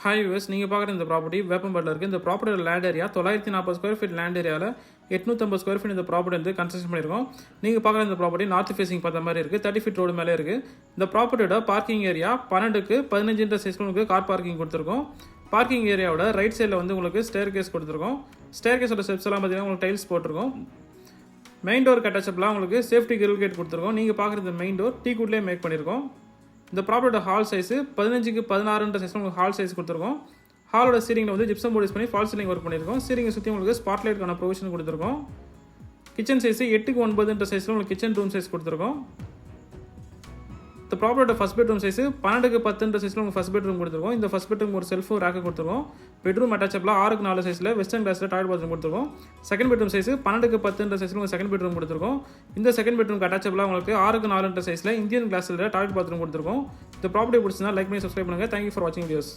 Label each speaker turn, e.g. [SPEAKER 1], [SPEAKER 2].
[SPEAKER 1] Hi viewers, நீங்கள் பார்க்குற இந்த ப்ராப்பர்ட்டி வேப்பம்பட்டில் இருக்குது. இந்த ப்ராப்பர்ட்டியோட land area 940 square feet land ஏரியாவில் 850 ஸ்கொயர் ஃபீட் இந்த ப்ராப்பர்ட்டி வந்து கன்ஸ்ட்ரக்ஷன் பண்ணியிருக்கோம். நீங்கள் பார்க்குற இந்த ப்ராப்பர்ட்டி நார்த் ஃபேசிங் பார்த்த மாதிரி இருக்குது. 30 ஃபீட் ரோடு மேலே இருக்குது. இந்த ப்ராப்பர்ட்டியோட பார்க்கிங் ஏரியா 12க்கு 15 சைஸ்க்கு உங்களுக்கு கார் பார்க்கிங் கொடுத்துருக்கோம். பார்க்கிங் ஏரியாவோட ரைட் சைடில் வந்து உங்களுக்கு ஸ்டேர் கேஸ் கொடுத்துருக்கோம். ஸ்டேர் கேஸோட ஸ்டெப்ஸ் எல்லாம் பார்த்தீங்கன்னா உங்களுக்கு டைல்ஸ் போட்டிருக்கோம். மெயின் டோர் கட்டச்சப்லாம் உங்களுக்கு சேஃப்டி கிரில் கேட் கொடுத்துருக்கோம். நீங்கள் பார்க்குற இந்த மெயின் டோர் டீ குட்லேயே மேக் பண்ணியிருக்கோம். இந்த ப்ராப்பர்ட்டியோட ஹால் சைஸு 15க்கு 16 சைஸில் உங்களுக்கு ஹால் சைஸ் கொடுத்துருக்கோம். ஹாலோட சீலிங்கில் வந்து ஜிப்சம் போர்ட் யூஸ் பண்ணி ஃபால் சீலிங் ஒர்க் பண்ணியிருக்கோம். சீலிங்கை சுற்றி உங்களுக்கு ஸ்பாட்லைட்கான ப்ரொவிஷன் கொடுத்துருக்கோம். கிச்சன் சைஸு 8க்கு 9 சைஸில் உங்களுக்கு கிச்சன் ரூம் சைஸ் கொடுத்துருக்கோம். இந்த ப்ராப்பர்ட்டியோட ஃபஸ்ட் பெட்ரூம் சைஸு 12க்கு 10 சைஸில் உங்களுக்கு ஃபஸ்ட் பெட்ரூம் கொடுத்துருக்கோம். இந்த ஃபஸ்ட் பெட்ரூம் ஒரு செல்ஃபும் ரேக்கு கொடுத்துருக்கோம். பெட்ரூம் அட்டாச்சபிளாக 6க்கு 4 சைஸில் வெஸ்டர்ன் கிளாஸில் டாய்லெட் பாத்ரூம் கொடுத்துருக்கோம். செகண்ட் பெட்ரூம் சைஸு 12க்கு 10 சைஸில் உங்களுக்கு செகண்ட் பெட்ரூம் கொடுத்துருக்கோம். இந்த செகண்ட் பெட்ரூம் அட்டாச்சபிளாக உங்களுக்கு 6க்கு 4 சைஸில் இந்தியன் கிளாஸில் டாய்லெட் பாத்ரூம் கொடுத்துருக்கோம். இந்த ப்ராப்பர்ட்டி பிடிச்சிருந்தா லைக் பண்ணி சப்ஸ்கிரைப் பண்ணுங்கள். தேங்க்யூ ஃபார் வாட்சிங் வீடியோஸ்.